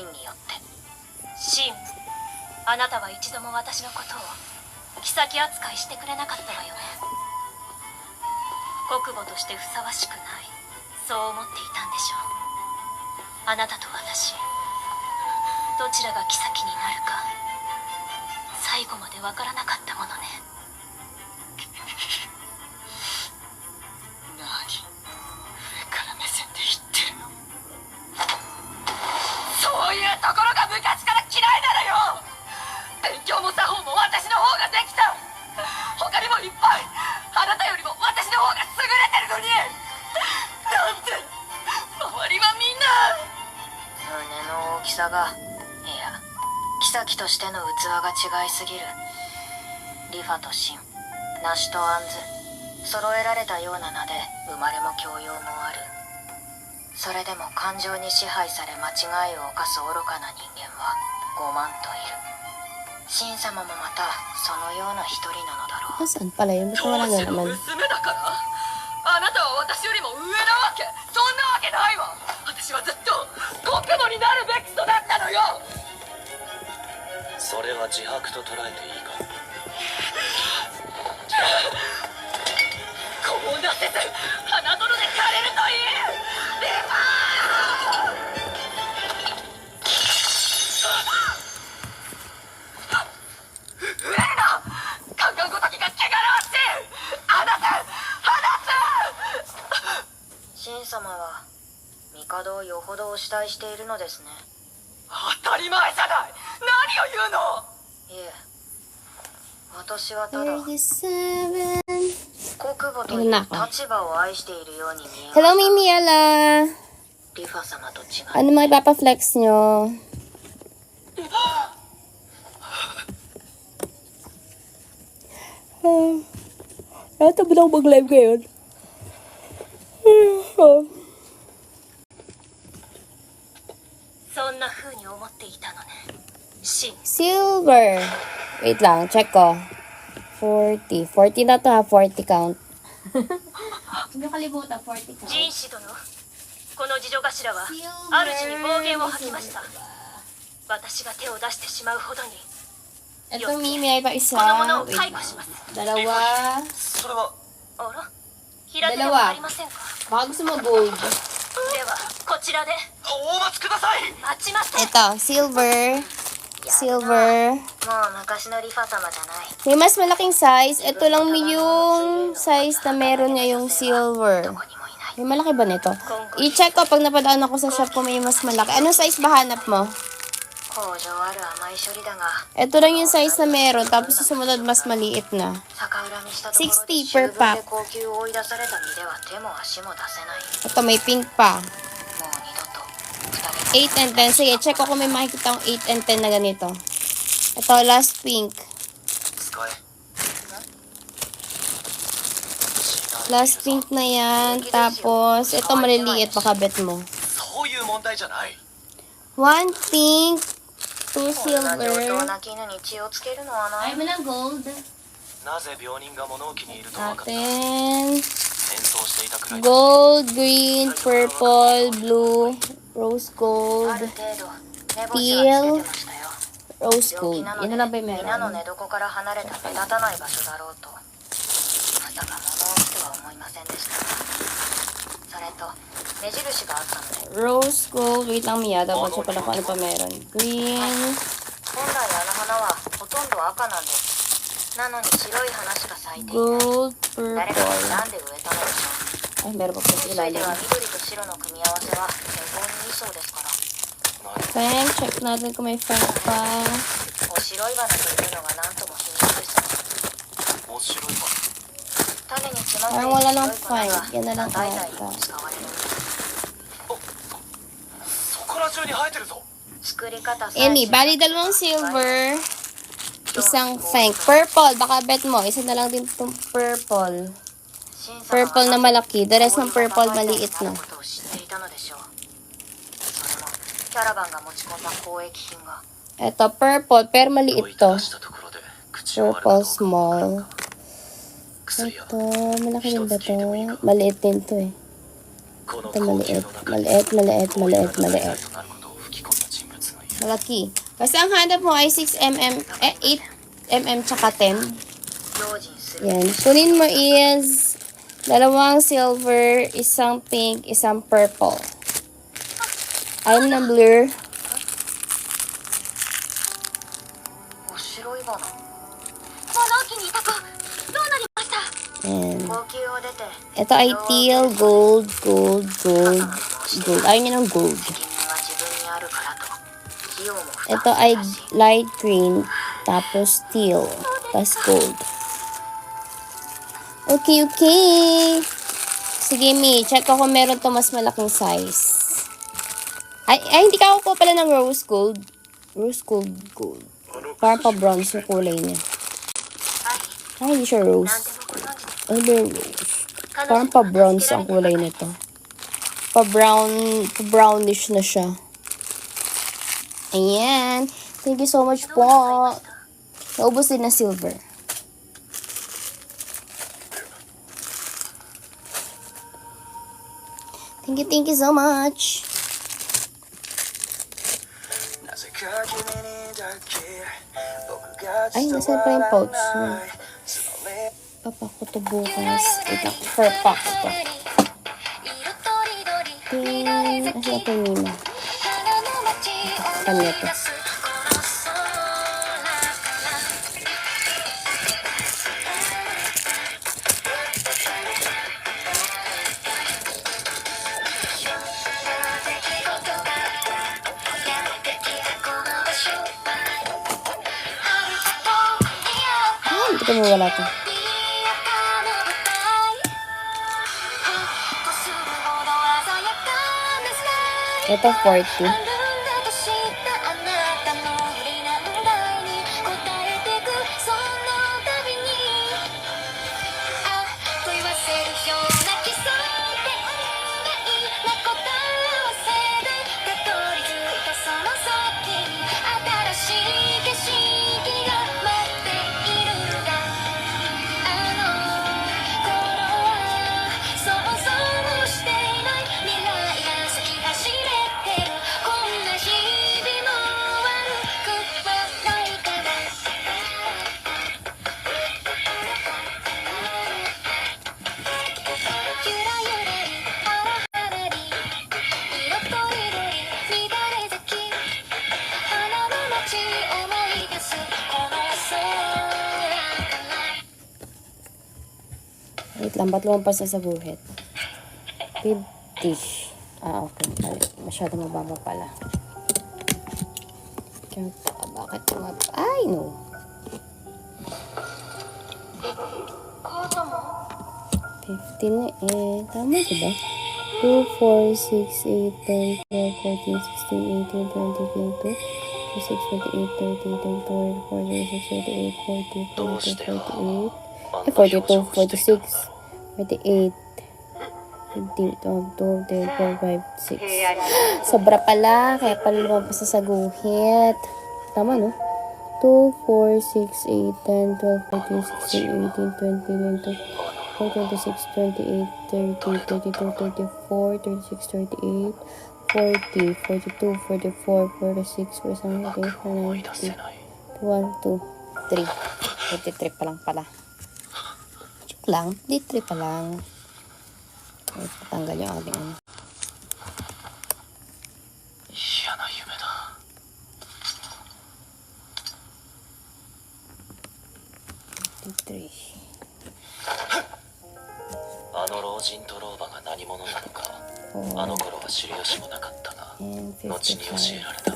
によってシン、あなたは一度も私のことを妃扱いしてくれなかったわよね。国母としてふさわしくない、そう思っていたんでしょう。あなたと私、どちらが妃になるか最後までわからなかったものね。何、上から目線で言ってるの。そういうところが昔から嫌いなのよ。勉強も作法も私の方ができた。他にもいっぱいあなたよりも私の方が優れてるのに、なんで周りはみんな。胸の大きさが、いや妃としての器が違いすぎる。リファとシン、ナシとアンズ、揃えられたような名で生まれも教養もある。それでも感情に支配され間違いを犯す愚かな人間は5万といる。シン様もまたそのような一人なのだろう。 Saan pala yun? Ba't wala 当 na 時の naman? 娘だから。あなたは私よりも上なわけ。そんなわけないわ。私はずっと国母になるべき人だったのよ。それは自白と捉えていいか。こうなせず花園で枯れるといい。レバー上るな。カンカンごときが汚らわしい。あなた離す。シン様は帝をよほどお慕いしているのですね。当たり前じゃない。何を言うの。いえ、私はただ37. 国母という立場を愛しているように見えます。 Hello, Mimi Ella! リファ様と違い Ano mga ipapa-flex nyo? Ito ba ako mag-live ngayon? そんな風に思っていたのね、シン。 Silver! Wait lang, check ko. 40. 40 na to ha, 40 count. Huwag niyo kalimutan, 40 count. ジン氏殿、この次女頭は主に暴言を吐きました。私が手を出してしまうほどに。 Ito, Mimi, ay pa isa. このものを Wait 解 lang. 雇します。 Dalawa. それはあら、平手ではありませんか。 Baka gusto mo gold. ではこちらで。お待ちください。待ちません。 Ito, silver. Silver. もう昔のリファ様じゃない。 May mas malaking size. Ito lang yung size na meron niya yung silver. どこにもいない。 May malaki ba nito? I-check ko pag napadaan ako sa shop ko may mas malaki. Anong size ba hanap mo? 工場ある甘い処理だが、 Ito lang yung size na meron. Tapos sa sumunod mas maliit na. 逆恨みしたところで60 秋 per 分 pack. で高級を追い出された身では手も足も出せない。 Ito may pink pa. もう二度と二人 8 and 10. Sige, check ko kung may makikita akong 8 and 10 na ganito. Ito, last pink. 使え。 Last pink na yan. Tapos, ito maliliit. Baka bet mo. そういう問題じゃない。 One pink. Two こんな上等 silver. な絹に血をつけるのはな。 Ay mo ng gold. なぜ病人が物置にいると分かった。 Natin. 戦争していたくらい。 Gold, green, purple, blue, rose あ gold, る程度寝星はつけてましたよ。 rose 病気 gold. なの Yan で na lang ba yung 皆の meron? 寝床から離れた目立たない場所だろうと。まさか物置とは思いませんでしたが、それと目印があったので、 Rose gold. Wait lang, Mia. Dapat siya pala kung ano pa meron. Green. 本来あの花はほとんど赤なんです。なのに白い花しか咲いていない。 Gold, 誰かが purple. 選んで植えたのでしょう。 Ay, meron pa po 水 sa 水で ilalim. は緑と白の組み合わせは健康にいいそうですから。 Fang, check natin kung may fang pa. お白い花というのが何とも皮肉です。面白いわ。種に詰まってい Parang る wala 白 lang い粉 fang. が Yan na lang 代々 ata. 使われるんです。そこら中に生えてるぞ。作り方さえ Amy, bali dalawang silver. Isang fang. Purple, baka bet mo. Isa na lang din itong purple. Purple na malaki. The rest ng purple maliit na. 知っていたのでしょう。それもキャラバンが持ち込んだ交易品が。 Ito, purple, pero どうい maliit た to. したところで口を割る Purple かどうかわからん small. が。薬や Ito, malaki din ba to? Maliit din to eh. この Ito 高級 maliit. の中に Maliit, maliit, maliit, 大いなる財 maliit. となることを吹き込んだ人物。Malaki. Kasi ang hanap mo ay 6mm, 8mm tsaka 10. 用心する Yan. Kunin mo is dalawang silver, isang pink, isang purple. I'm na blur. お白い花物置にいた子どうなりました？ Yan. 高級を出て Ito ay teal, gold, gold, gold, gold. Ayaw niya ng gold. 責任は自分にあるからと費用も負 Ito 担 ay するらしい light green, tapos teal, tapos gold. Okay, okay. Sige, Mi. Check ko kung meron to mas malaking size. Ay, hindi ka ako po pala ng rose gold. Rose gold, gold. Parang pa-bronze yung kulay niya. Ay, hindi siya 何 rose. でもご存知で Ano rose? Parang pa-bronze ang kulay nito. Pa-brown, pa-brownish na siya. Ayan. Thank you so much po. Naubos din na silver. Thank you so much. なぜか君にだけ僕が Ay, 伝 nasa わ pa yung ら pouch な niya. いその目 Papa ko to bukas. Ito, per pack ito. Ting, asa ito nila? Kanya to. Ah, hindi ko mawala to. Ito, 40. Wait lang, ba't lumampas na sa guhit? 50. Ah, okay. Mali. Masyado mababa pala. Kaya, bakit mababa? Ay, no. 50 na eh. Tama, diba? 2, 4, 6, 8, 10, 12, 14, 16, 18, 20, 22, 26, 28, 30, 34, 46, 48, どうして 40, あ 42, んな表情 42, をしていた 46, 48, 15, 12, 13, 14, 15, 16. Sobra pala, kaya pala lumabas na sa guhit. Tama, no? 2, 4, 6, 8, 10, 12, 13, 16, 18, 20, 22, 26, 28, 30, 32, 34, 36, 38, 40, 42, 44, 46, 47, 思い 48, 出せない 1, 2, 3. 43 pa lang pala. Joke lang, 43 pa lang. Ay, patanggal yung ating ano. 嫌な夢だ 53. あの老人と老婆が何者なのかあの頃は知りよしもなかったが And 後に教えられた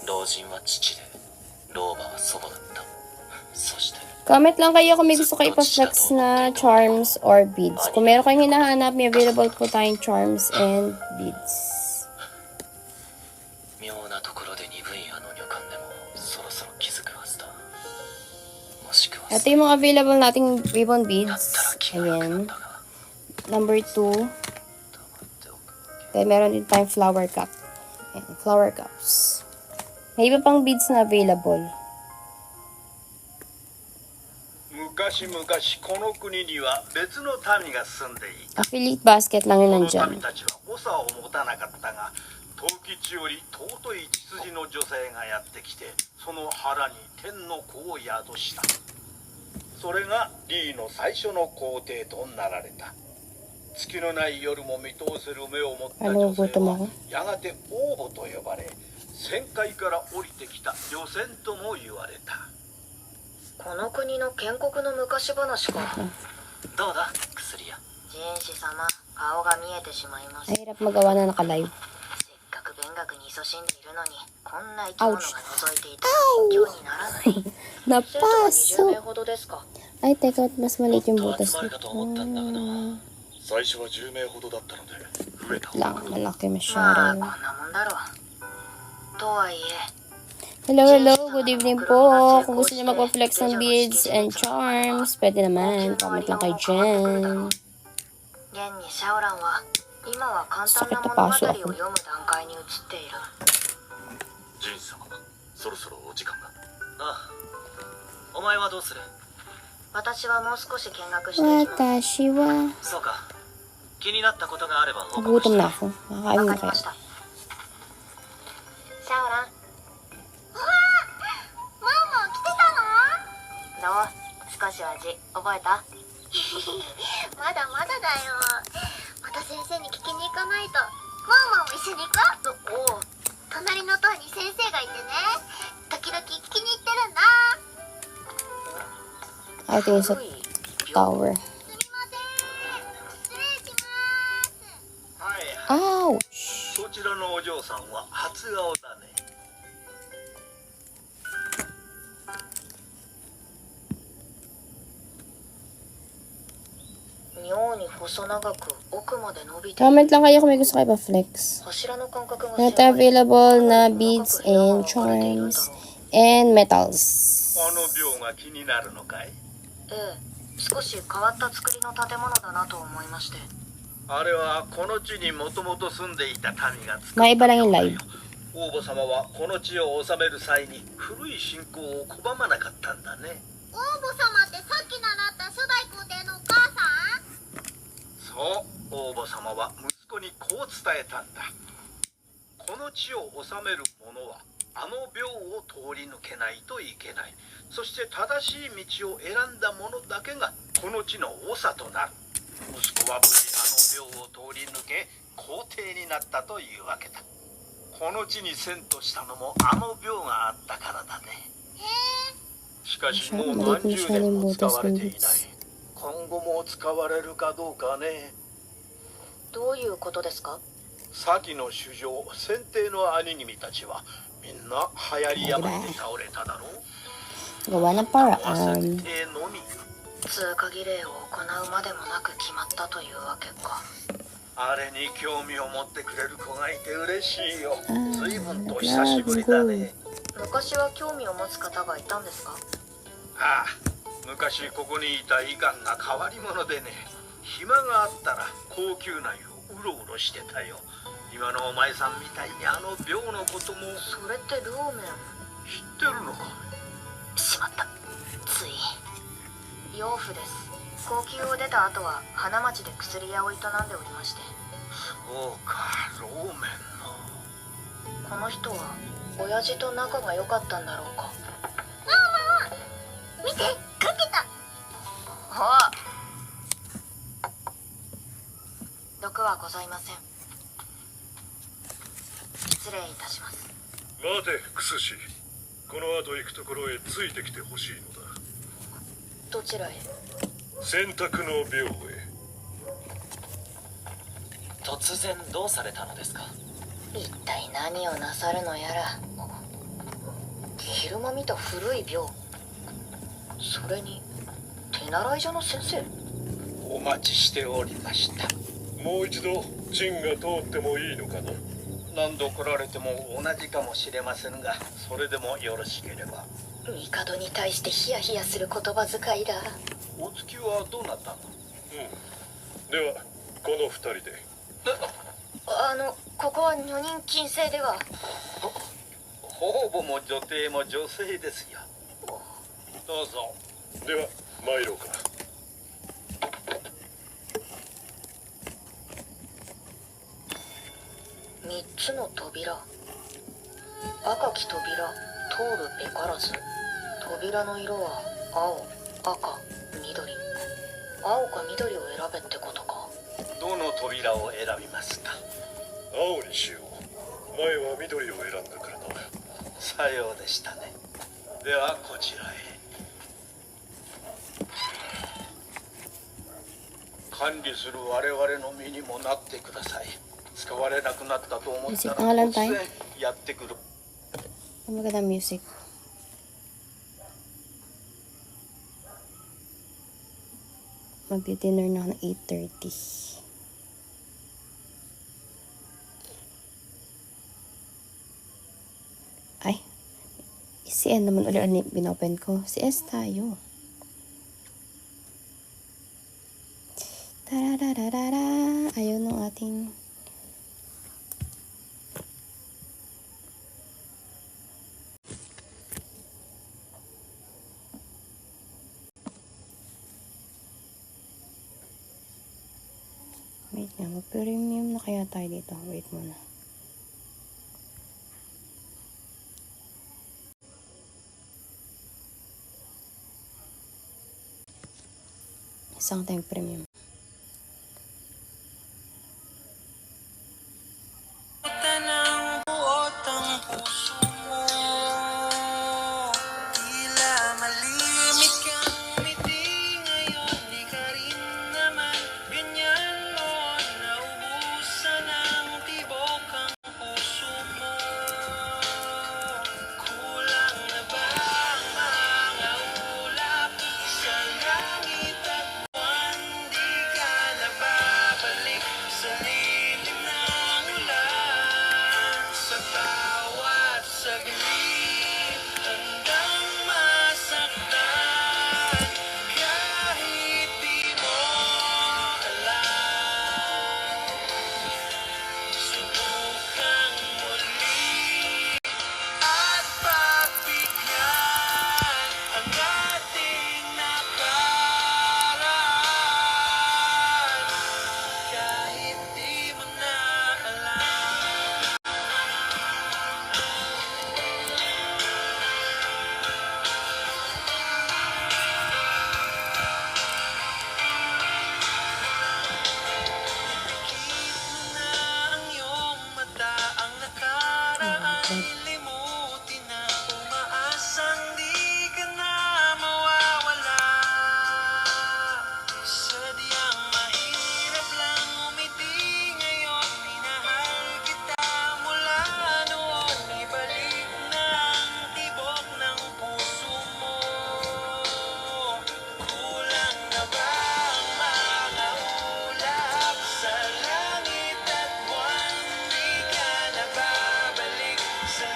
老人は父で老婆は祖母だったそして Comment lang kayo kung may gusto kayo ipa-flex na charms or beads. Kung meron kayong hinahanap, may available po tayong charms and beads. 妙なところで鈍いあの旅館でもそろそろ気づくはずだもしくは Ito yung mga available nating ribbon だった beads. ら気が楽なん Ayan. だが Number 2. 黙っておく Then meron din tayong flower cup. Ayan, flower cups. May iba pang beads na available. 昔々この国には別の民が住んでいた。 Affiliate basket lang yun この nandyan. 民たちは長を持たなかったが、藤吉より尊い血筋の女性がやってきて、その腹に天の子を宿した。それがリーの最初の皇帝となられた。月のない夜も見通せる目を持った女性はやがて王母と呼ばれ、旋回から降りてきた女仙とも言われた。この国の建国の昔話か。どうだ薬屋。人士様、顔が見えてしまいます。 Mahirap magawa na naka-live. せっかく勉学に勤しんでいるのに、こんな生き物が覗いていたら勉強にならない。生徒は20名 Napasok! ほどですか。 Ay, teka, mas maliit yung もっと butas 集まるかと思ったんだがな。最初は10名ほどだったので増えた。 lang. Malaki まあ、こん masyado. なもんだろう。とはいえ、 Hello, hello. Good evening po. Kung gusto niyo mag-flex ng beads and charms, pwede naman. Comment lang kayo dyan. 現にシャオランは今は簡単な物語を読む段階に移っている。ジン様、そろそろお時間が。ああ、お前はどうする？私はもう少し見学していきます。 Watashi wa. そうか。気になったことがあれば報告し Nagutom て。 na ako. わ Nakakain か na りま kayo. した。シャオラン。ママ来てたの？どう？少しは字覚えた？まだまだだよ。また先生に聞きに行かないと。ママも一緒に行こう。おお。隣の棟に先生がいてね、時々聞きに行ってるんだ。 I think it's a tower. すみません、失礼します。はい、 Ouch! そちらのお嬢さんは初顔だね。妙に細長く奥まで伸びている。 Comment lang kayo kung may gusto kayo pa-flex. 柱の感覚が Not available na beads and charms and metals. あの廟が気になるのかい？ええ、少し変わった作りの建物だなと思いまして。あれはこの地にもともと住んでいた民が作った Maiba lang yung live. 王母様はこの地を治める際に古い信仰を拒まなかったんだね。王母様ってさっき習った初代皇帝のお母さん？そう、王母様は息子にこう伝えたんだ。この地を治める者はあの廟を通り抜けないといけない。そして正しい道を選んだ者だけがこの地の長となる。息子は無事あの廟を通り抜け皇帝になったというわけだ。この地に遷都したのもあの廟があったからだね。しかしもう何十年も使われていない。今後も使われるかどうかね。どういうことですか？先の主将先帝の兄君たちはみんな流行り病で倒れただろう。 Gawa ng 先 paraan. 帝のみ。通過儀礼を行うまでもなく決まったというわけか。あれに興味を持ってくれる子がいて嬉しいよ。随分と Let's 久しぶりだね。 昔は興味を持つ方がいたんですか？ああ、昔ここにいた医官が変わり者でね。暇があったら高級内をうろうろしてたよ。今のお前さんみたいにあの廟のこともそれってルーメン。知ってるのか？しまった。つい。養父です。高級を出た後は花町で薬屋を営んでおりまして。そうか、ローメンの。この人は親父と仲が良かったんだろうか。見て、かけた。ああ。毒はございません。失礼いたします。待て、クスシ。この後行くところへついてきてほしいのだ。どちらへ？選択の廟へ。突然どうされたのですか？一体何をなさるのやら。昼間見た古い廟。それに手習い所の先生。お待ちしておりました。もう一度陣が通ってもいいのかな。何度来られても同じかもしれませんが、それでもよろしければ。帝に対してヒヤヒヤする言葉遣いだ。お月はどうなったの？ではこの二人で。ここは女人禁制では。方々も女帝も女性ですよ。どうぞ。では参ろうか。3つの扉。赤き扉、通るべからず。扉の色は青、赤、緑。青か緑を選べってことか。どの扉を選びますか？青にしよう。前は緑を選んだからな。さようでしたね。ではこちらへ。管理する我々の身にもなってください。使われなくなったと思ったら Music na nga lang 突 tayo. 然やってくる。 Ang magandang music. Magdi-dinner na ako ng 8:30. Ay, si N naman ulit ang binopen ko. Si S tayo. Tarararara. Ayaw nung ating... Wait na, mag-premium na kaya tayo dito. Wait muna. Isang tayong premium. Sa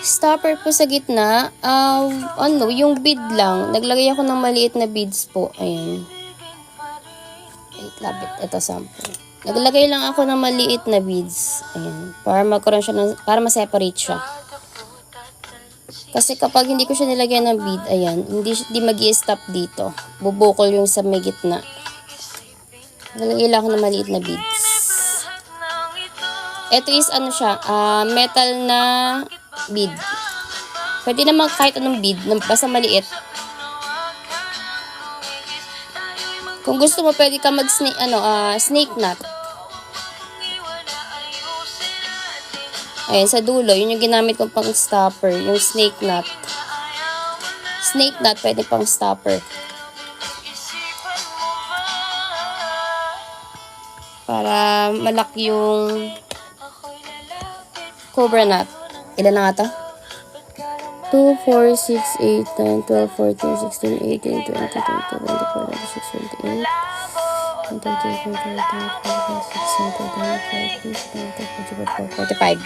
stopper po sa gitna, yung bead lang. Naglagay ako ng maliit na beads po. Ayan. Wait, labit. Ito, sample. Naglagay lang ako ng maliit na beads. Ayan. Para magkaroon siya para ma-separate siya. Kasi kapag hindi ko siya nilagyan ng bead, ayan, hindi mag-i-stop dito. Bubukol yung sa may gitna. Naglagay lang ako ng maliit na beads. Ito is ano siya, metal na bead. Pwede naman kahit anong bead, basta maliit. Kung gusto mo, pwede ka snake knot. Ayan, sa dulo, yun yung ginamit kong pang stopper, yung snake knot. Snake knot, pwede pang stopper. Para malaki yung cobra knot. Ilan na nga to? 2, 4, 6, 8, 9, 12, 14, 16, 18, 20, 22, 24, 26, 27, 28, 45.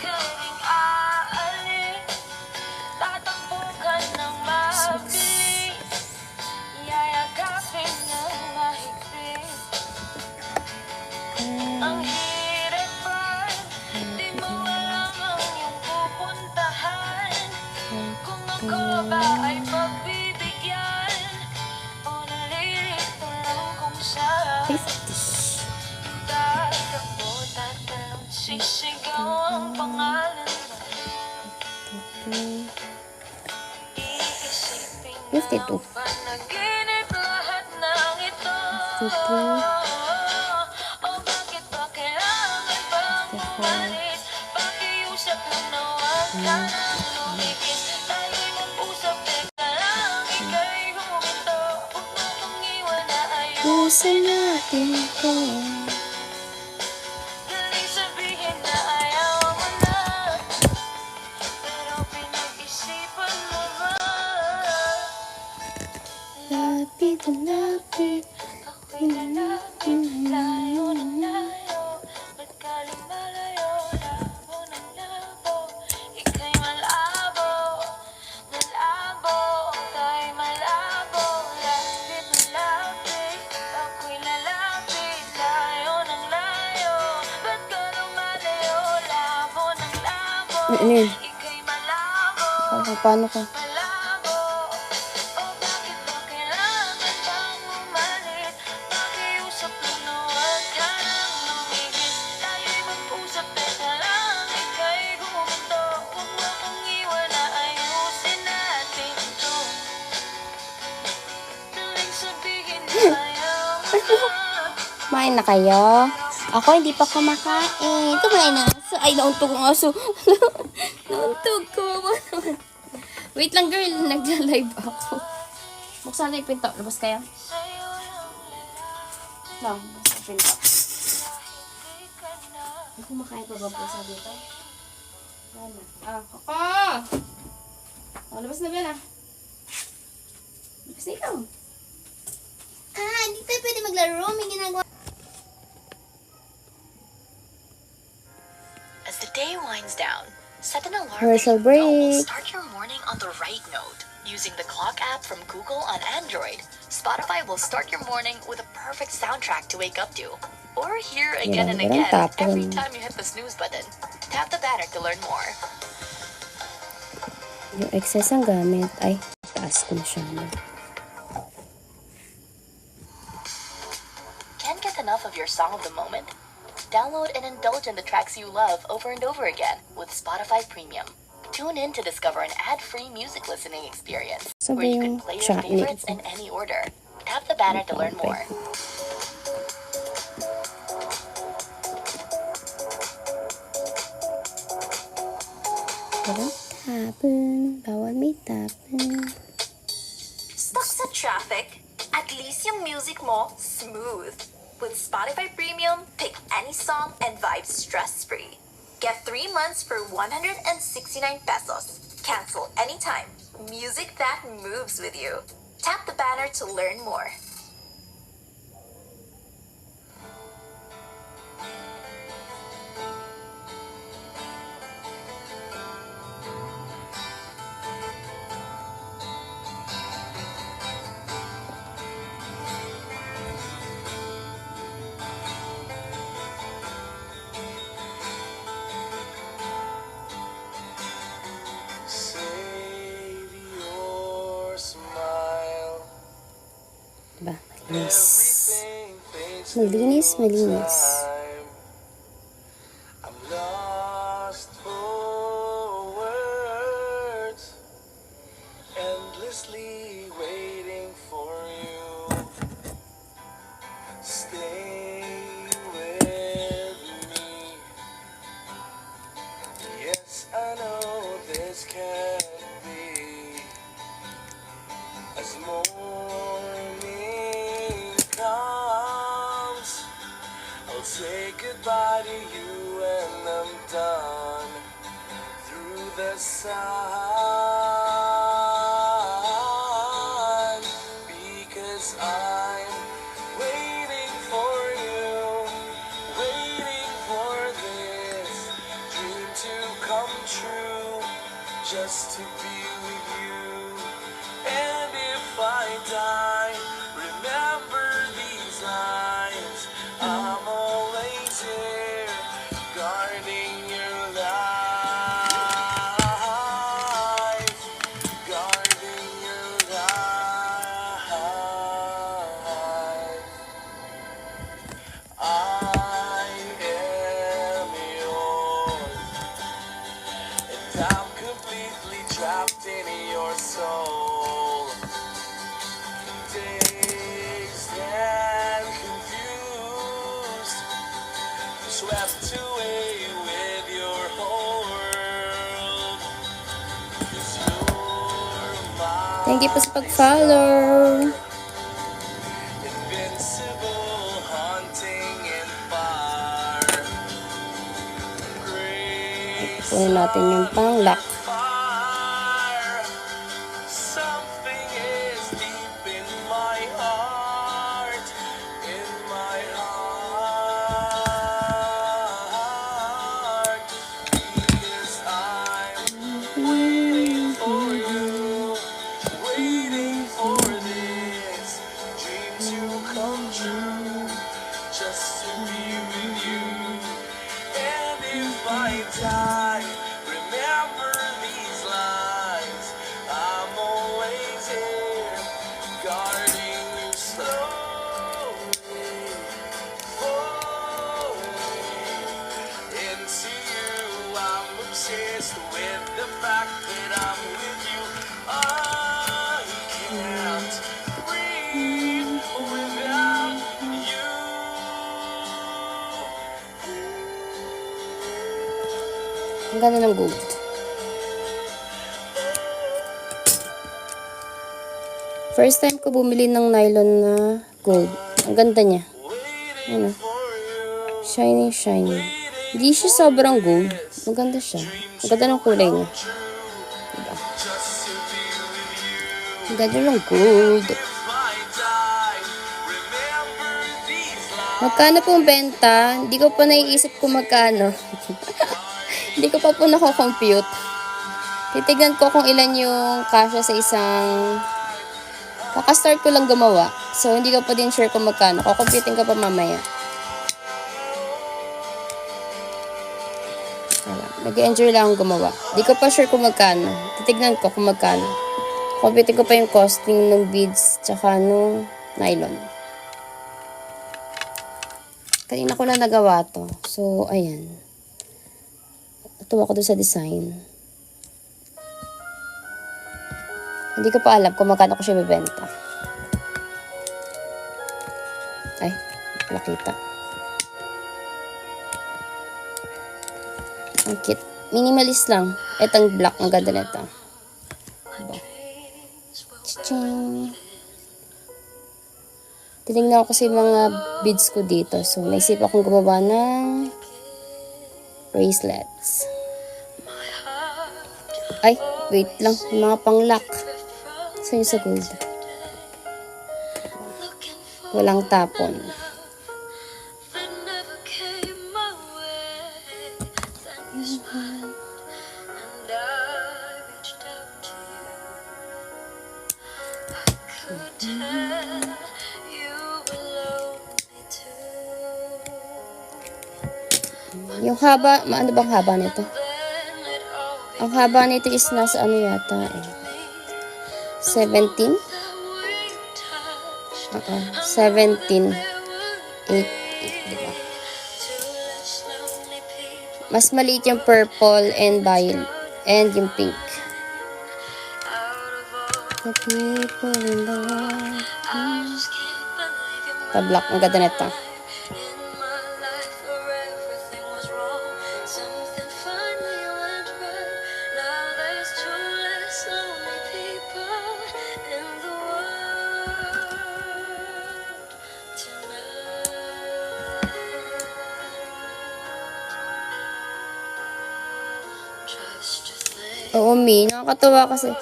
Sisigaw ang pangalan mo. 52. Panaginip lahat ng ito. 52. O bakit ba kailangan pang umalis? Pakiusap lang na wag ka nang lumikis. Tayo'y mag-usap, teka lang, ika'y huminto. Huwag mo kong iwan na Puso natin ko. Galing sabihin na ayaw mo na, pero pinag-isipan mo ba? Lapit na lapit. Ako'y lalapit, layo ng layo. Ba't ka lumalayo, labo ng labo? Ika'y malabo, malabo. Tayo'y malabo, lapit na lapit. Ako'y lalapit, layo ng layo. Ba't ka lumalayo, labo ng labo? Ano yun? Ika'y malabo, Paano ka? malabo. O bakit ba kailangan pang umalis? Pakiusap lang na wag ka nang lumihis. Tayo'y mag-usap, teka lang, ika'y huminto. Huwag mo kong iwan na ayusin natin to. Daling sabihin na ayaw mo na. Kumain na kayo? Ako hindi pa kumakain. Kumain na aso. Ay, nauntog ang aso. Nauntog ko. Wait lang girl, nagja-live ako. Buksan na yung pinto. Labas kaya? Sa'yo lang No, buksan yung pinto. di ka na. Ay, kumakain pa ba po sa dito? Wala. Koko! Labas na ba na? Labas na ikaw. Hindi tayo pwede maglaro. May ginagawa. As the day winds down, set an alarm Commercial that you know will break. start your morning on the right note. Using the Clock app from Google on Android, Spotify will start your morning with a perfect soundtrack to wake up to. Or hear again and Walang again tapon. every time you hit the snooze button. Tap the banner to learn more. Yung excess ang gamit. Ay, taas ko na siya. Can't get enough of your song of the moment? Download and indulge in the tracks you love over and over again with Spotify Premium. Tune in to discover an ad-free music listening experience Saan ba where you yung can play your chat favorites nito? in any order. Tap the banner to learn more. Walang tapon. Bawal may tapon. Stuck sa traffic? At least yung music mo, smooth. With Spotify Premium, pick any song and vibe stress-free. Get 3 months for 169 pesos. Cancel anytime. Music that moves with you. Tap the banner to learn more. Nice. Malinis, malinis. I'm lost for words, endlessly waiting for you. Stay with me. Yes, I know this can't be. As morning comes, I'll say goodbye to you and I'm done through the sun, because I'm waiting for you, waiting for this dream to come true, just to be with you. And if I die, remember these lines. I'm always here, guarding your life, guarding your life. I am yours, and I'm completely trapped in your soul. Dazed and confused, swept away with your whole world. 'Cause you're my Thank you po sa pag-follow. invincible, haunting and far. Grace Punin natin yung pang-lock. fire. Something is deep in my heart, in my heart, because I'm waiting for you, waiting for this dream to come true, just to be with you. And if I die, remember these lines. I'm always here, guarding you slowly, falling into you. I'm obsessed with the fact that I'm with you. I can't breathe without you. Ang ganda ng gold. First time ko bumili ng nylon na gold. Ang ganda niya. Ano? Shiny, shiny. Hindi siya sobrang gold. Ang ganda siya. Ang ganda ng kulay niya. Diba? Ang ganda ng gold. Magkano pong benta? Hindi ko pa naiisip kung magkano. Hindi ko pa po nako-compute. Titignan ko kung ilan yung kasya sa isang... Kaka-start ko lang gumawa. So, hindi ko pa din sure kung magkano. Kukomputing ko pa mamaya. Nag-enjoy lang akong gumawa. Hindi ko pa sure kung magkano. Titignan ko kung magkano. Computing ko pa yung costing ng beads tsaka nung nylon. Kanina ko lang nagawa to. So, ayan. Natuwa ko doon sa design. Hindi ko pa alam kung magkano ko siya bibenta. Ay, nakita. Ang cute. Minimalist lang. Itong black. Ang ganda na ito. Diba? Chiching. Tinignan ko kasi mga beads ko dito. So, naisip akong gumawa ng bracelets. Ay, wait lang. Yung mga pang-lock. Sa'yo sa gold. Walang tapon. Yung haba, ano bang haba nito? Ang haba nito is nasa ano yata eh. 17? 17. 8, diba? Mas maliit yung purple and violet. And yung pink. The people in the world. Tablock. Ang ganda nito. Oo, Mi. Nakakatawa kasi.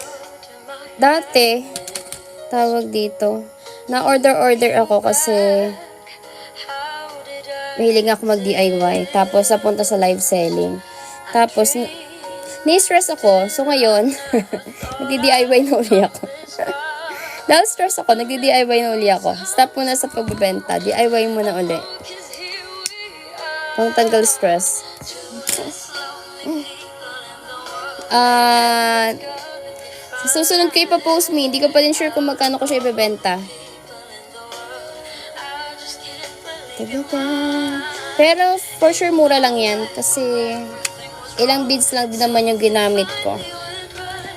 Dati, tawag dito, na-order ako kasi mahilig ako mag-DIY. Tapos, napunta sa live selling. Tapos, ni-stress ako. So, ngayon, nagdi-DIY na uli ako. Na-stress ako, nagdi-DIY na uli ako. Stop muna sa pagbebenta. DIY muna uli. Pang tanggal stress. Sa susunod ko ipapost, Mi. Hindi ko pa din sure kung magkano ko siya ibebenta. Pero for sure mura lang yan kasi ilang beads lang din naman yung ginamit ko.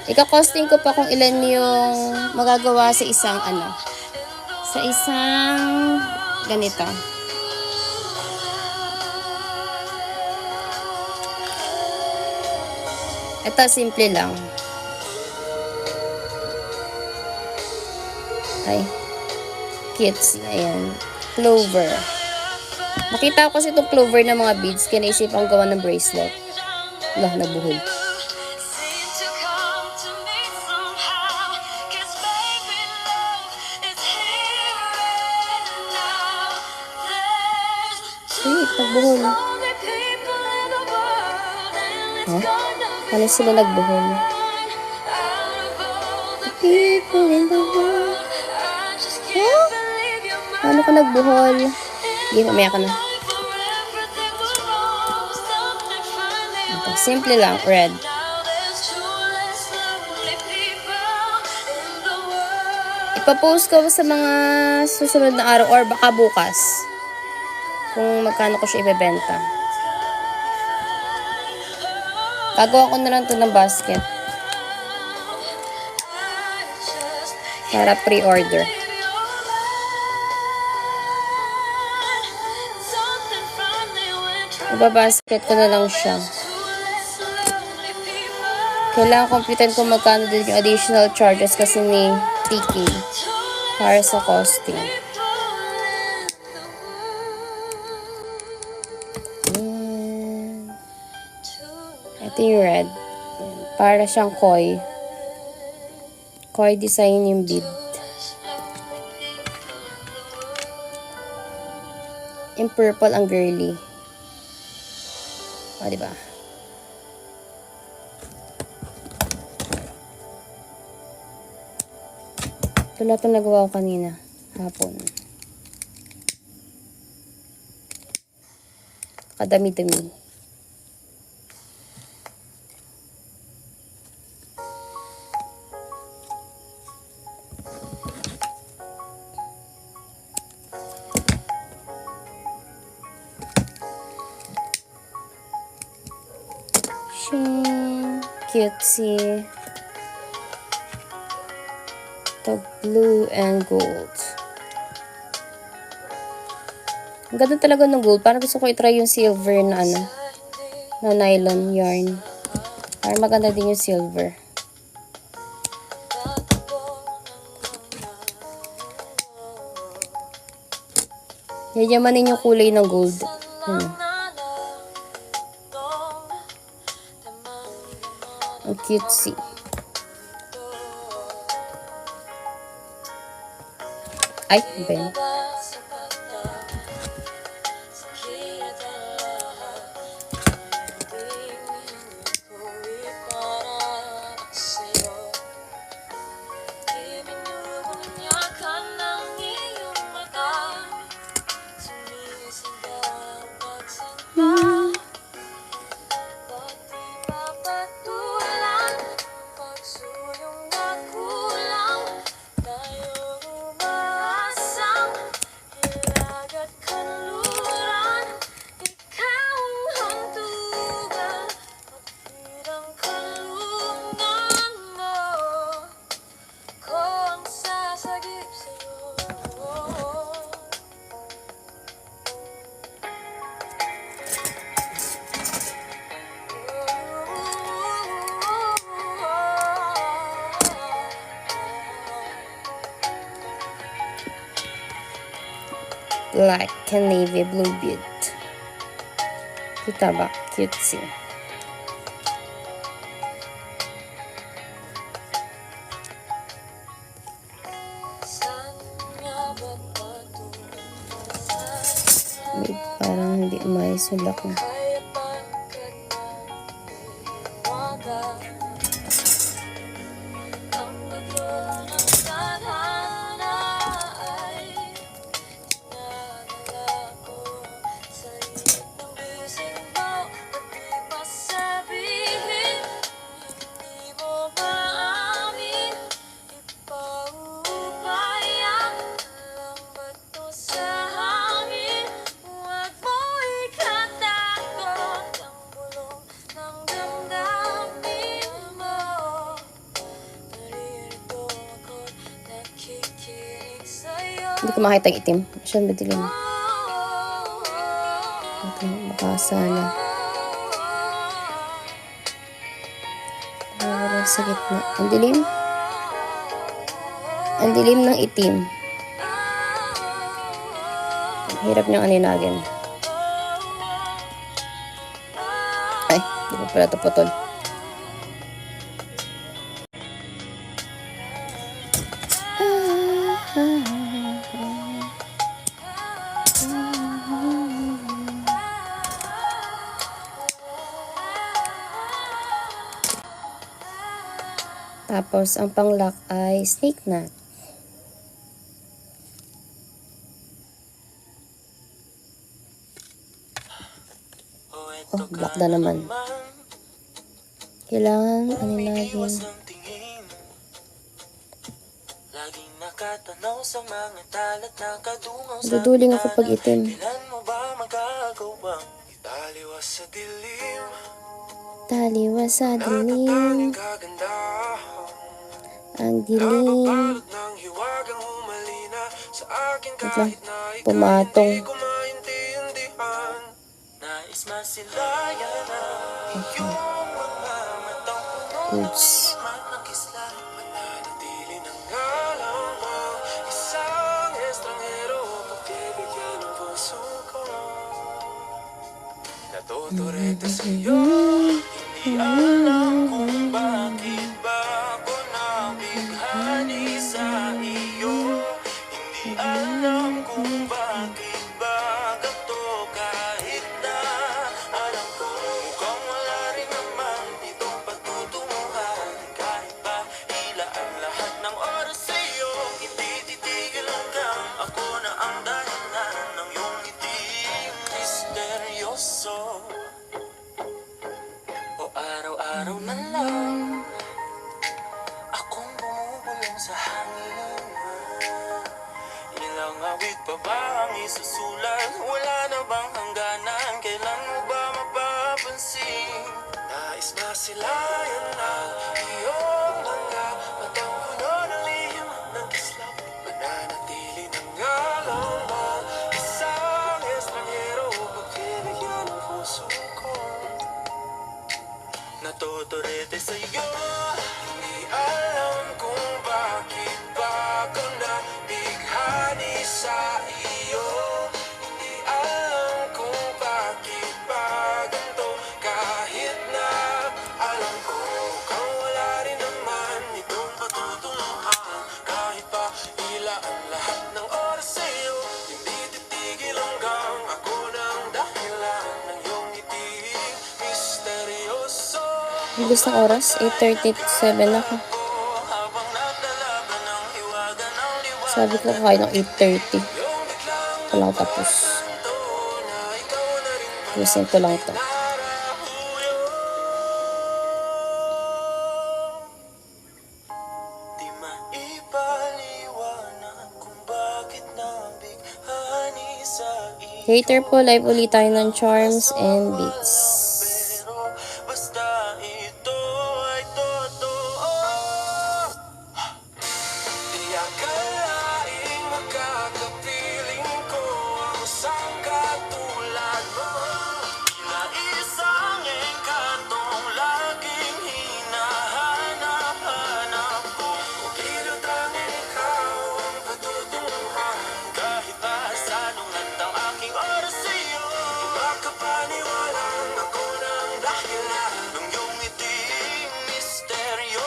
Ika-costing ko pa kung ilan yung magagawa sa isang sa isang ganito. Ito, simple lang. Ay. Cute. Ayan. Clover. Nakita ko kasi itong clover ng mga beads. Kaya naisip akong gawa ng bracelet. Wala, nabuhol. Ay, nagbuhol. Huh? Paano sila nagbuhol? The people in the world. Huh? Paano ka nagbuhol? Hindi, mamaya ka na. Ito, simple lang, red. Ipapost ko sa mga susunod na araw or baka bukas kung magkano ko siya ibebenta. Gagawa ko na lang ito ng basket para pre-order. Ibabasket ko na lang siya. Kailangan computean kung magkano din yung additional charges kasi ni TK para sa costing. Ito yung red. Para siyang koi. Koi design yung bead. Yung purple ang girly. O, diba? Ito lahat ang nagawa ko kanina. Hapon. Kadami-dami. Cutesy. The blue and gold. Ang ganda talaga ng gold. Parang gusto ko i-try yung silver na na nylon yarn. Parang maganda din yung silver. Yayamanin yung kulay ng gold. Ang cutesy. Ay, Ben. black and navy blue bead. Kita ba? Cutesy. May parang hindi may sulak na. Hindi ko makita ang itim. Masyadong madilim. Okay, baka sana. Wala sa gitna. Ang dilim. Ang dilim ng itim. Ang hirap niyang aninagin. Ay, hindi ko pala ito putol. Tapos, ang pang-lock ay snake knot. Oh, black na naman. Kailangan, ano lagi? Duduling ako pag itim. Taliwas sa dilim. Ang dilim. Wait lang. Pumatong. Okay. Oops. Natuturete sa'yo, hindi alam kung bakit ba ako nabighani sa iyo. Hindi alam kung bakit ba ganito kahit na alam ko mukhang wala rin naman itong pagtutunguhan. Kahit pa hila ang lahat ng oras sa'yo, hindi titigil hanggang ako na ang dahilan ng iyong ngiting misteryoso. O araw-araw na lang akong bumubulong sa hangin. Ilang awit pa ba ang isusulat? Wala na bang hangganan? Kailan mo ba mapapansin? Nais masilayan na iyong mga matang puno ng lihim ng kislap. Mananatili ng ngalan mo, isang estranghero, pagbibigyan ng puso ko. Natuturete sa'yo, hindi alam kung bakit ba ako nabighani sa iyo. Hindi alam kung bakit ba ganito kahit na alam ko mukhang wala rin naman itong patutunguhan. Kahit pa ila ang lahat ng oras sa'yo, hindi titigil hanggang ako ng dahilan ng iyong ngiting misteryoso. Bilis ng oras. 8:37 ako. Sabi ko kakain ng 8:30. Wala ko tapos. Gusin ko lang ito. Di maipaliwanag kung bakit nabighani sa iyo. Later po, live ulit tayo ng Charms and Beats. Pero basta ito ay totoo. Di akalaing makakapiling ko ang isang katulad mo. Tila isang engkantong laging hinahanap-hanap ko. Kung tanging ikaw ang patutunguhan, kahit pa sa anong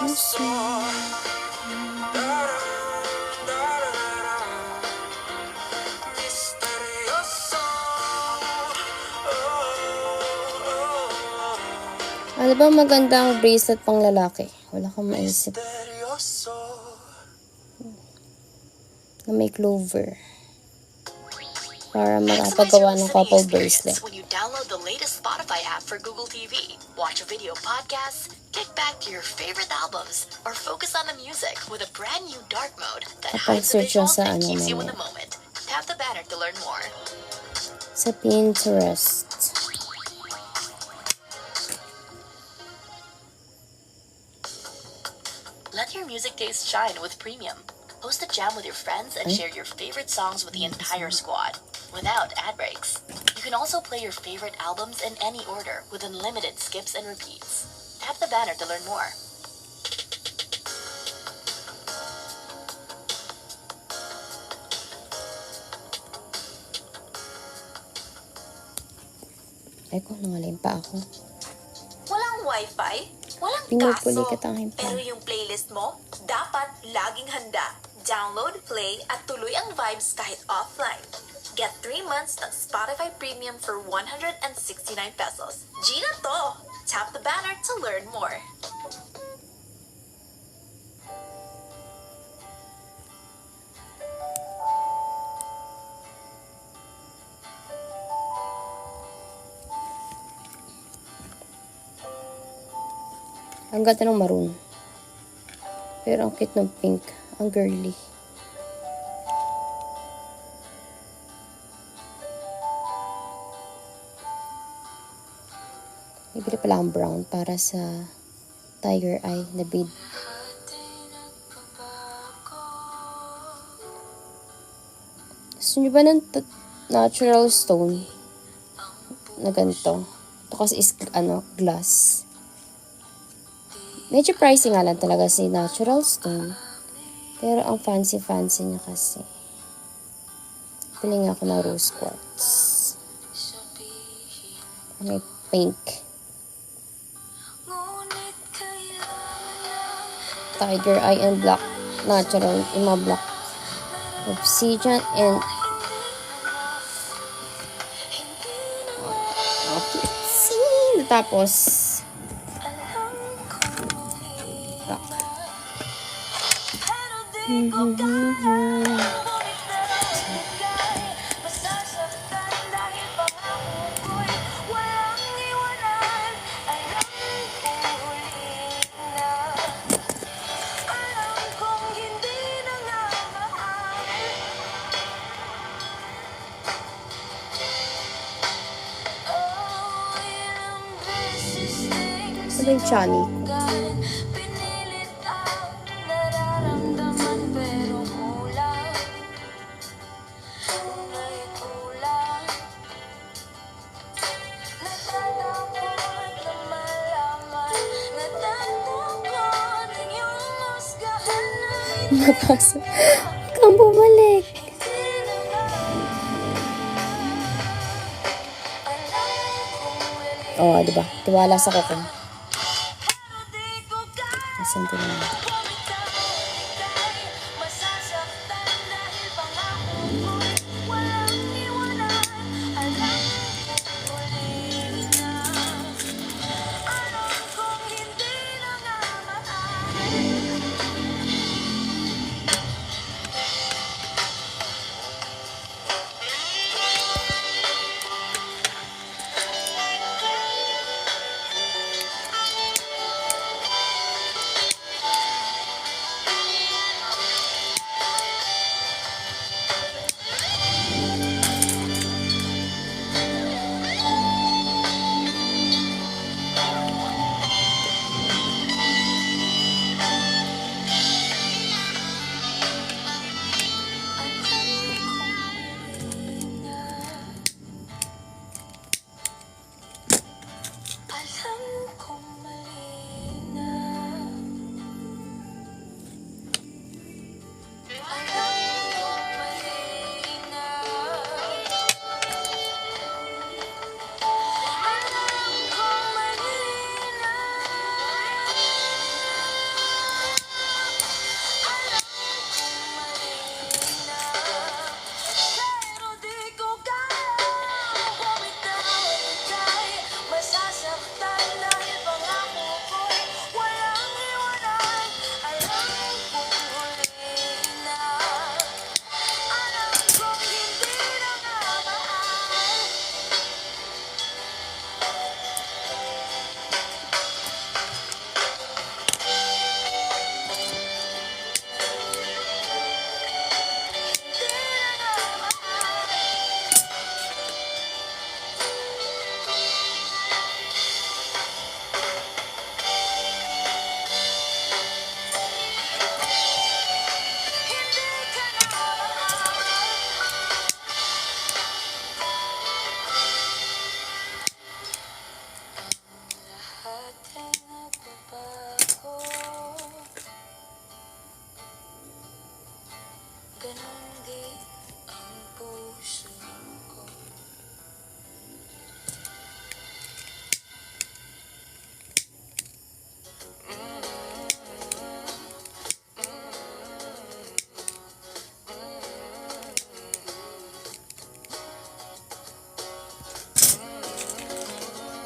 misteryoso. Misteryoso. Ano ba magandang bracelet pang lalaki? Wala kang maisip. Misteryoso. Na may clover. Para makapagawa ng couple bracelet. When you download the latest Spotify app for Google TV, watch a video podcast, kick back to your favorite albums, or focus on the music with a brand new dark mode that hides the Kapag-search yun visuals sa and ano keeps you in mamaya. the moment. Tap the banner to learn more. Sa Pinterest. Let your music taste shine with Premium. Host a jam with your friends and share your favorite songs with the entire squad, without ad breaks. You can also play your favorite albums in any order with unlimited skips and repeats. Tap the banner to learn more. Ay ko, nangalim pa ako. Walang wifi, walang Pinupuli kaso, ka tanging pa. pero yung playlist mo, dapat laging handa. Download, play, at tuloy ang vibes kahit offline. Get 3 months ng Spotify Premium for 169 pesos. Gina to! Tap the banner to learn more. Ang ganda ng maroon. Pero ang cute ng pink. Ang girly. Bibili pala ang brown para sa tiger eye na bead. Gusto nyo ba ng natural stone na ganito? Ito kasi is glass. Medyo pricey nga lang talaga si natural stone. Pero ang fancy niya kasi. Pili nga ako ng rose quartz. May pink. Tiger eye and black. Natural. Yung mga black. Obsidian and okay. Tapos black. Ano yung chani ko? Napasa. Kang bumalik. Oh, diba? Tiwala sa kuko. Asan din naman?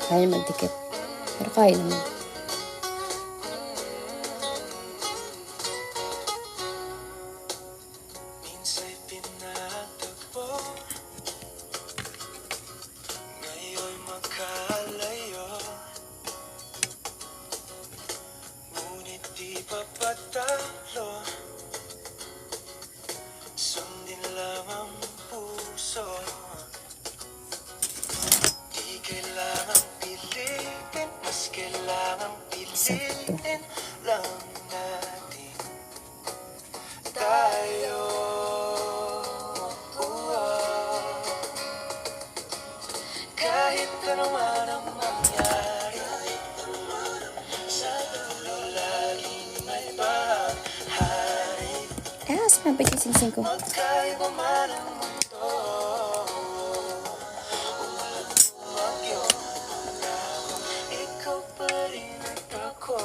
Kaya magdikit. Pero kaya naman. Minsa'y pinatagpo, ngayon'y magkalayo. Ngunit di pa patalo, sundin lang ang puso. Di kailangang pilitin, mas kailangang pilitin lang natin tayo. Kahit ano man ang mangyari, sa dulo laging may bahari. Sumabit yung singsing ko. Magkaiba man ang mundo, umagyo, ikaw pa rin at ako.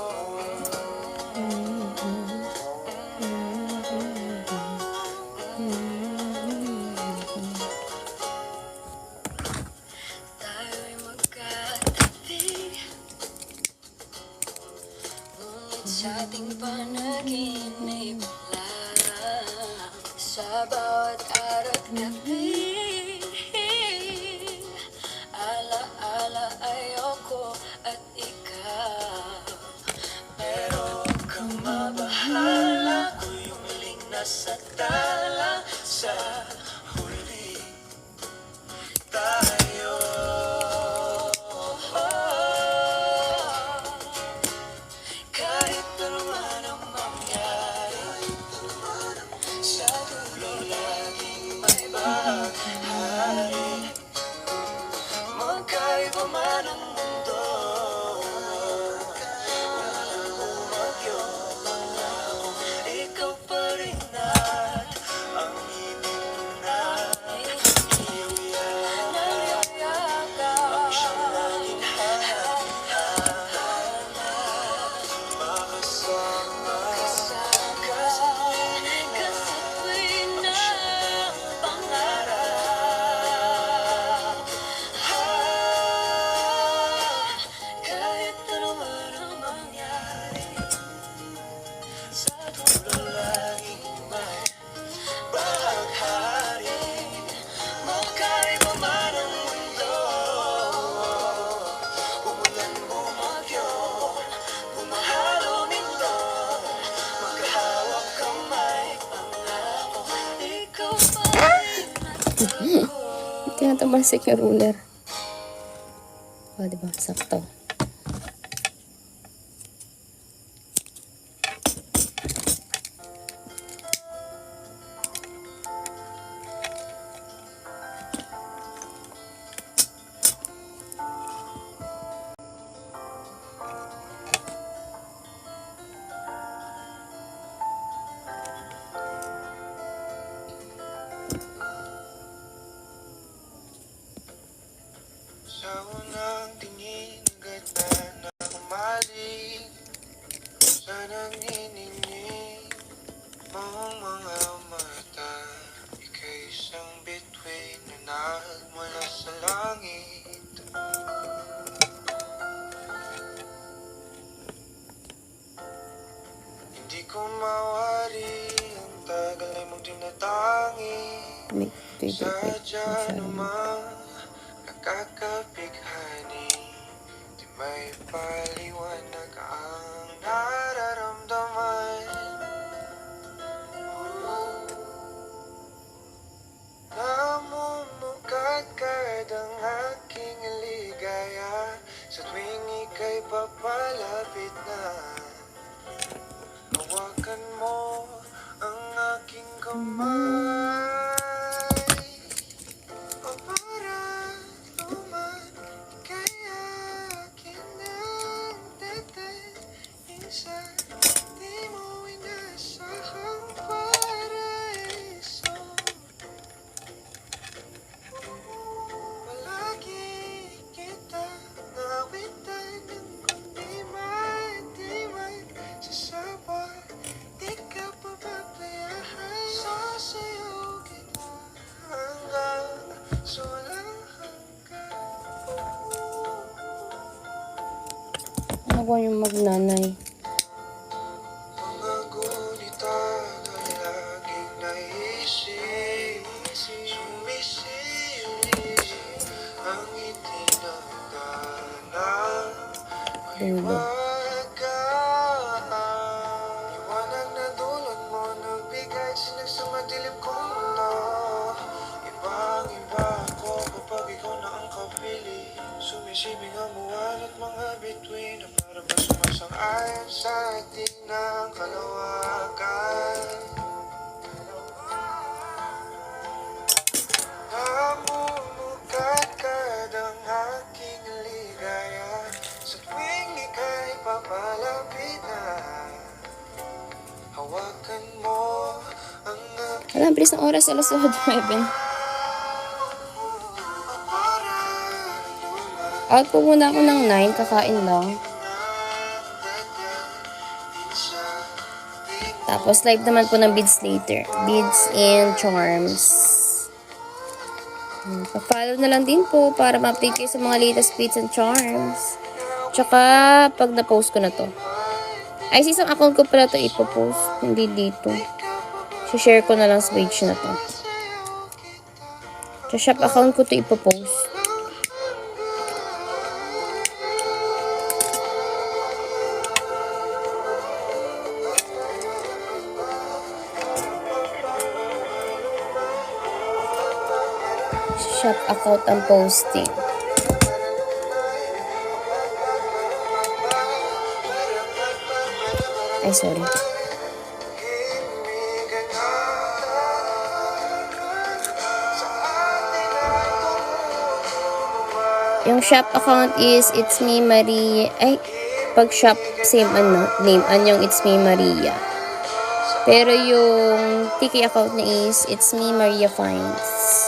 Tayo'y magkatabi, ngunit sa ating panaginip lang, sa bawat ara't gabi, ala-ala ayoko at ikaw. Pero huwag kang mabahala, ko yung muling nasa tala, sa huli tayo. Kahit ano man ang mangyari, sa dulo laging may bahari. Magkaiba man ang mundo, umagyo, ikaw pa rin at ang ibig mo na iyong yakap, siyang laging makasama ka sa tuwing na pangarap. Kahit ano man ang mangyari, sa dulo laging may bahaghari. Magkaiba man ang mundo, umulan, bumagyo, bumahalo, lindol, magkahawak kamay, pangako, ikaw pa rin at ako. Tinatamasik yung ruler. O, diba? Sakto. Sa unang tingin, agad na umaling sa nanginginig mong mga mata. Ika'y isang bituin na nagmula sa langit. Hindi ko mawari ang tagal ay mong tinatangi. May Twitter page. Sadya naman nakakabighani, di may paliwanag ang nararamdaman. Namumukadkad ang aking ligaya sa tuwing ika'y papalapit na. Hawakan mo ang aking kamay. O para luman, kaya akin ang isa. Di mo inasahang paraiso. Palagi kita nawitan ng kundi man Ako yung magnanay. Mga gunita na laging naisip, sumisili ang ngiti ng gana. Dulo. Liwanag na dulot mo, nagbigay sinag sa madilim kong mundo. Ibang-iba ako kapag ikaw na ang kapili. Sumisibing ang buwan at mga bituin na para ba sumasang-ayon sa atin ng kalawakan. Namumukadkad ang aking ligaya sa tuwing ika'y papalapit na. Hawakan mo ang aking Alam, bilis ng oras. Alas 9. Out po muna ako ng 9. Kakain lang. Tapos live naman po ng beads later. Beads and charms. Pa-follow na lang din po para ma-update kayo sa mga latest beads and charms. Tsaka pag na-post ko na to. Ay, sa isang account ko pala to ipopost. Hindi dito. share ko na lang sa page na to. Sa shop account ko to ipopost. Shop account ang posting. Ay, sorry. Yung shop account is It's Me Maria. Ay, pag shop, same name. Anyong It's Me Maria. Pero yung Tiki account na is It's Me Maria Finds.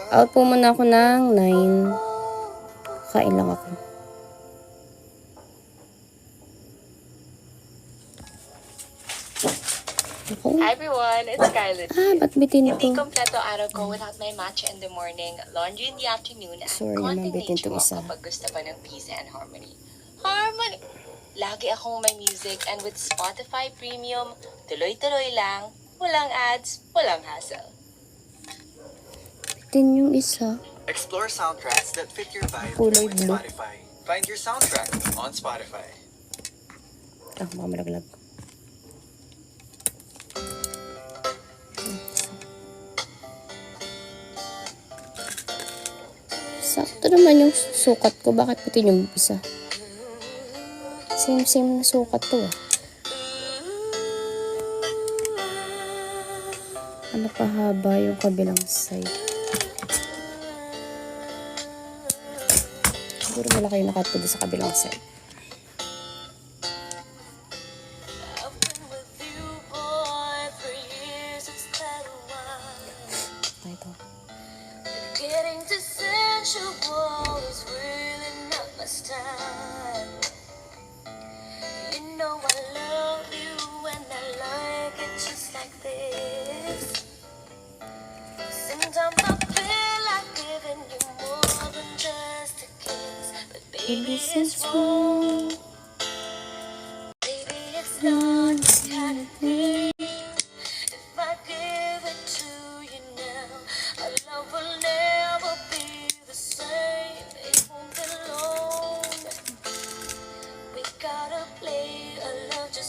Out po muna ako ng 9. Kain lang ako. Hi everyone, it's Scarlett. Ba't bitin Hindi ito? kompleto araw ko without my matcha in the morning, laundry in the afternoon, at Sorry konting naman, bitin nature to walk isa. kapag gusto pa ng peace and harmony. Harmony! Lagi akong may music, and with Spotify Premium, tuloy-tuloy lang, walang ads, walang hassle. Bitin yung isa. Explore soundtracks that fit your vibe Kulay with blue. Spotify. Find your soundtrack on Spotify. Baka malaglag. Sakto naman yung sukat ko. Bakit puti yung isa? Same na sukat to ah. Ano pa haba yung kabilang side? Siguro malaki yung nakat ko sa kabilang side. Ito. Getting to sensual is really not my style. You know I love you and I like it just like this. Sometimes I feel like giving you more than just a kiss, but baby it's wrong. Baby it's not the kind of thing. If I give it to you now, our love will never be the same. It won't be long. We gotta play a love just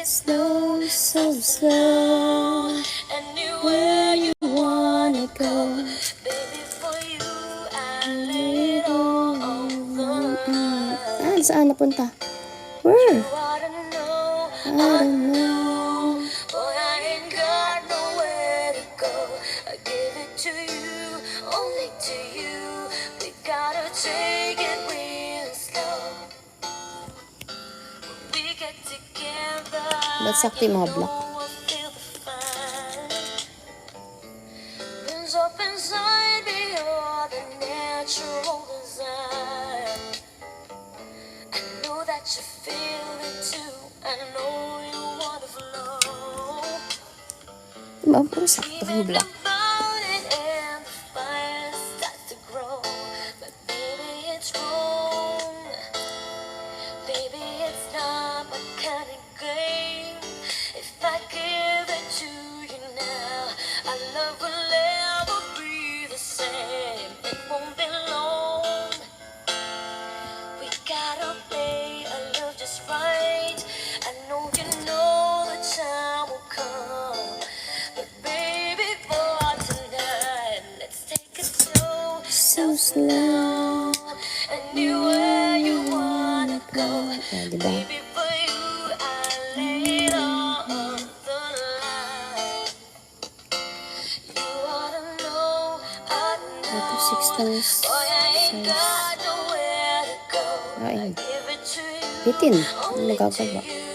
Slow, so slow. Anywhere you wanna go. Baby, for you, I lay it all on the line. Saan napunta? Where? I don't know, I don't know. boy, I ain't got nowhere to go. I give it to you, only to you. We gotta take it real slow. When we get together, Ba't sakti mga block? we'll feel the fire. Burns up inside me, you're the natural desire. I know that you feel it too. I know you wanna flow. Diba? Puro sakto yung block. About it and the fire starts to grow. But baby, it's wrong. Baby, it's not my kind of game. If I give it to you now, our love will never be the same. It won't be long. We gotta play our love just right. I know you know the time will come. But baby, for tonight, let's take it slow, So slow. anywhere you wanna go. Diba? Baby, for you, I lay it all on the line. You ought to know, I Ito, know. 6 times Boy, I ain't 6. got nowhere to go. Ayun. Give it to you, Bitin. Ano only to nagagawa? you.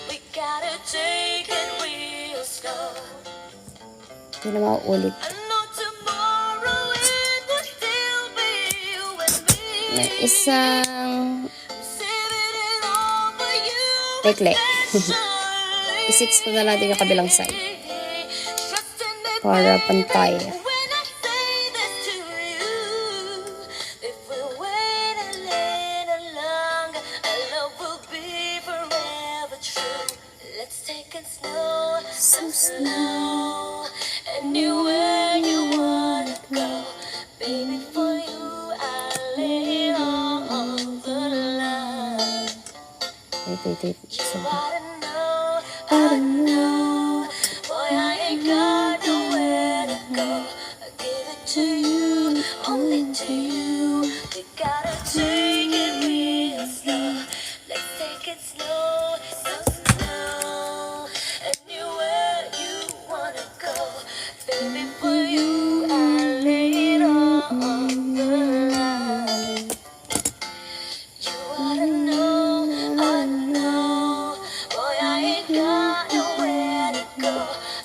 We gotta take it real slow. Hindi na mauulit. I know tomorrow it will still be you and me. May isang Saving it all for you. tekle. I-6 ko na natin yung kabilang side. Trusting me, Para pantay. when I say this to you. If we wait a little longer, our love will be forever true. Let's take it slow, so slow. Anywhere you wanna go, baby, for you I lay it all on the line. Wait. You So, ought to know, I know. Boy, I ain't got nowhere to go. I give it to you, only to you. We gotta take it real slow. Let's take it slow, so slow. Anywhere you wanna go, baby, for you I lay it all on the line. You ought to know, I know. Boy, I ain't got nowhere to go.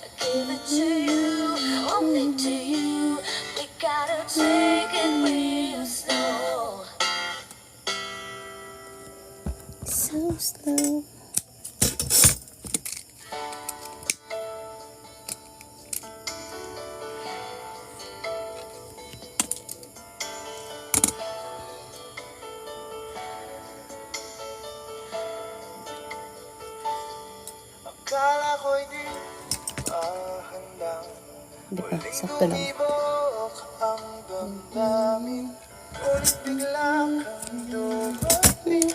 I give it to you, only to you. We gotta take it real slow. so slow. Akala ko'y di handang Diba? Sakto lang. Ibok ang damdamin, ngunit bigla kang dumating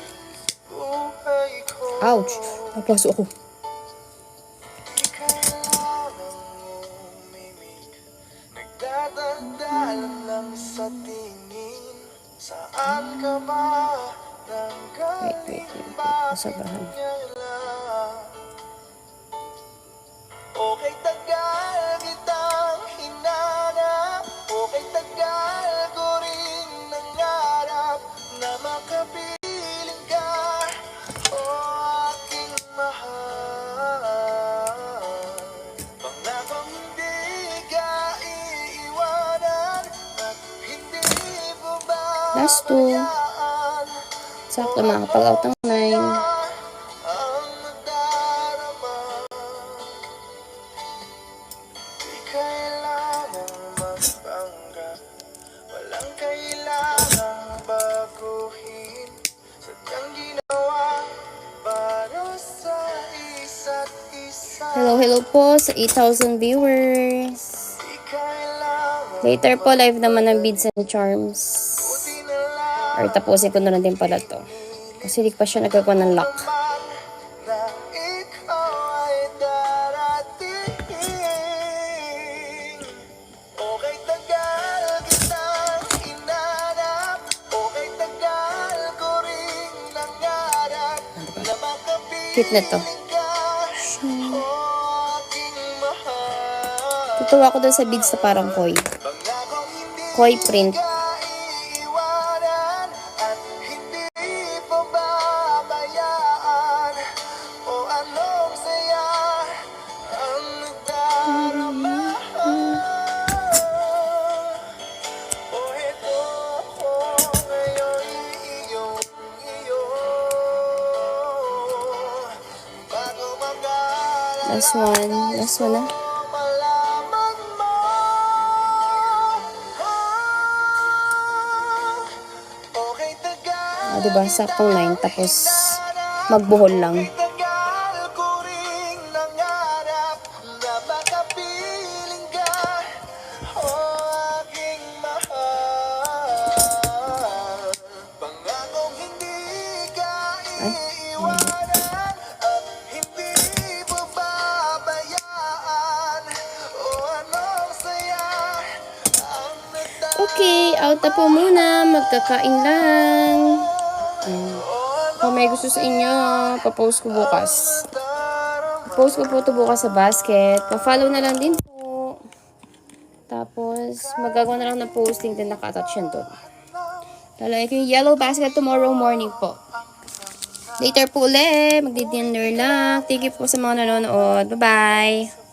buhay ko. Ouch! Napaso ako. Di kailangang umimik, nagdadaldalan lang sa tingin. Saan ka ba nanggaling? Wait. Bakit Nasobrahan. kailan? Okay, tagal kitang hinanap. Okay, tagal ko rin nangarap na makapiling ka, o aking mahal. Pangakong hindi ka iiwanan at hindi mo Last two. babayaan. Sakto makakapag-out ng 9. Ang nadarama, di kailangang magpanggap, walang kailangang baguhin. Sadyang ginawa para sa isa't isa. Hello po sa 8,000 viewers. Di kailangan Later po, live naman ng Beads and Charms. buti na lang Or tapusin ko na lang din pala to. Kasi di pa siya nagkakawa ng lock. na ikaw Cute na to. Tutuwa ko dun sa beads na parang koi. Koi print. Last one. Last one na. Diba? Saktong 9. Tapos, magbuhol lang. Okay, out na po muna. Magkakain lang. Kung may gusto sa inyo, papost ko bukas. Post ko po ito bukas sa basket. Pa-follow na lang din po. Tapos, magagawa na lang ng posting din nakatouch yan doon. Lalagay ko yung yellow basket tomorrow morning po. Later po ulit. Magdi-dinner lang. Thank you po sa mga nanonood. Bye-bye.